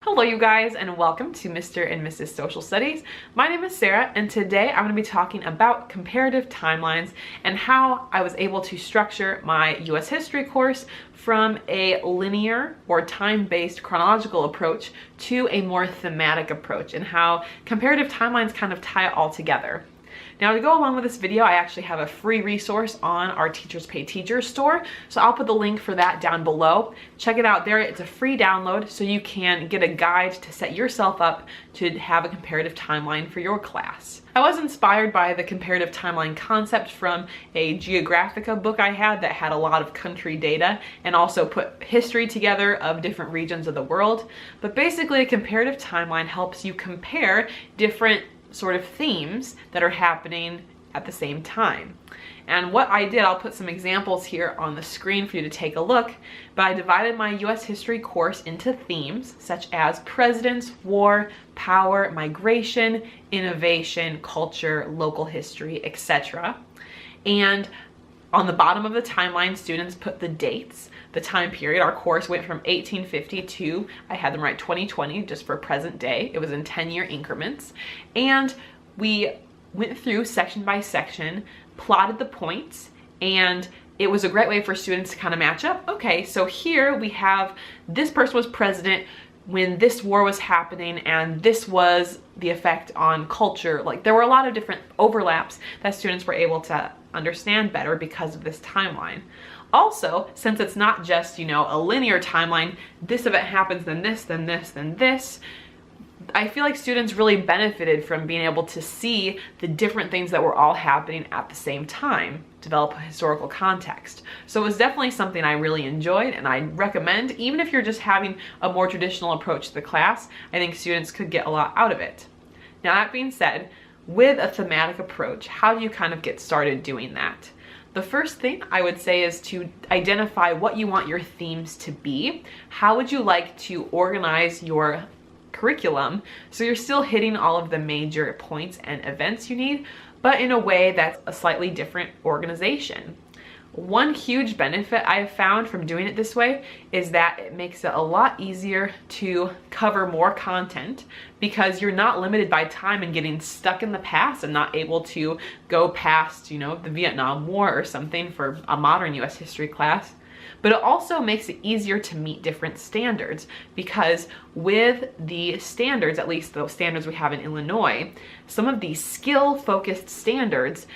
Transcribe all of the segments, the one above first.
Hello you guys, and welcome to Mr. and Mrs. Social Studies. My name is Sarah, and today I'm going to be talking about comparative timelines and how I was able to structure my US history course from a linear or time-based chronological approach to a more thematic approach, and how comparative timelines kind of tie it all together. Now, to go along with this video, I actually have a free resource on our Teachers Pay Teachers store, so I'll put the link for that down below. Check it out there. It's a free download, so you can get a guide to set yourself up to have a comparative timeline for your class. I was inspired by the comparative timeline concept from a Geographica book I had that had a lot of country data and also put history together of different regions of the world. But basically, a comparative timeline helps you compare different sort of themes that are happening at the same time. And what I did, I'll put some examples here on the screen for you to take a look, but I divided my US history course into themes such as presidents, war, power, migration, innovation, culture, local history, etc. And on the bottom of the timeline, students put the dates, the time period. Our course went from 1850 to, I had them write 2020 just for present day. It was in 10-year increments. And we went through section by section, plotted the points, and it was a great way for students to kind of match up. Okay, so here we have this person was president when this war was happening, and this was the effect on culture. Like, there were a lot of different overlaps that students were able to understand better because of this timeline. Also, since it's not just, a linear timeline, this event happens, then this, then this, then this, I feel like students really benefited from being able to see the different things that were all happening at the same time, develop a historical context. So it was definitely something I really enjoyed, and I recommend, even if you're just having a more traditional approach to the class, I think students could get a lot out of it. Now, that being said, with a thematic approach, how do you kind of get started doing that? The first thing I would say is to identify what you want your themes to be. How would you like to organize your curriculum so you're still hitting all of the major points and events you need, but in a way that's a slightly different organization? One huge benefit I have found from doing it this way is that it makes it a lot easier to cover more content because you're not limited by time and getting stuck in the past and not able to go past, the Vietnam War or something for a modern US history class. But it also makes it easier to meet different standards, because with the standards, at least the standards we have in Illinois, some of these skill-focused standards,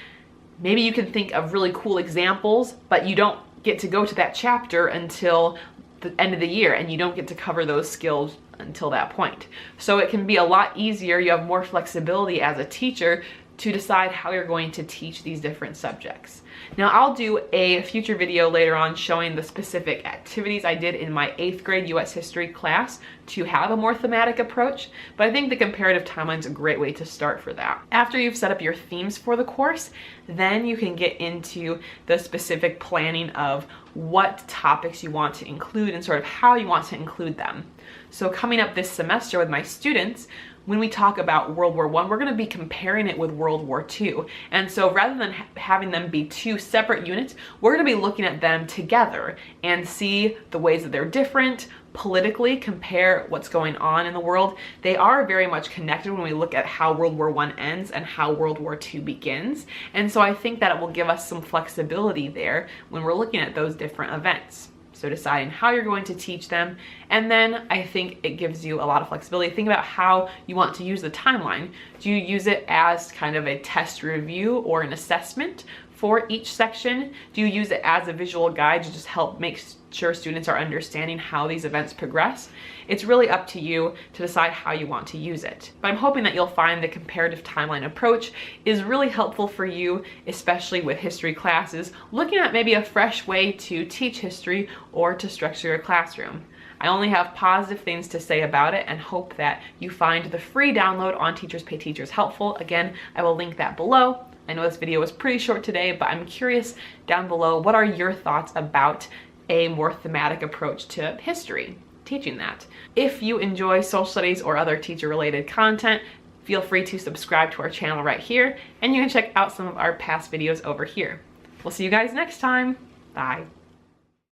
maybe you can think of really cool examples, but you don't get to go to that chapter until the end of the year, and you don't get to cover those skills until that point. So it can be a lot easier, you have more flexibility as a teacher to decide how you're going to teach these different subjects. Now, I'll do a future video later on showing the specific activities I did in my 8th grade US history class to have a more thematic approach, but I think the comparative timeline is a great way to start for that. After you've set up your themes for the course, then you can get into the specific planning of what topics you want to include and sort of how you want to include them. So coming up this semester with my students, when we talk about World War I, we're going to be comparing it with World War II. And so rather than having them be two separate units, we're going to be looking at them together and see the ways that they're different, politically compare what's going on in the world. They are very much connected when we look at how World War I ends and how World War II begins. And so I think that it will give us some flexibility there when we're looking at those different events. So deciding how you're going to teach them, and then I think it gives you a lot of flexibility. Think about how you want to use the timeline. Do you use it as kind of a test review or an assessment for each section? Do you use it as a visual guide to just help make sure students are understanding how these events progress? It's really up to you to decide how you want to use it. But I'm hoping that you'll find the comparative timeline approach is really helpful for you, especially with history classes, looking at maybe a fresh way to teach history or to structure your classroom. I only have positive things to say about it, and hope that you find the free download on Teachers Pay Teachers helpful. Again, I will link that below. I know this video was pretty short today, but I'm curious down below, what are your thoughts about a more thematic approach to history, teaching that? If you enjoy social studies or other teacher-related content, feel free to subscribe to our channel right here, and you can check out some of our past videos over here. We'll see you guys next time. Bye.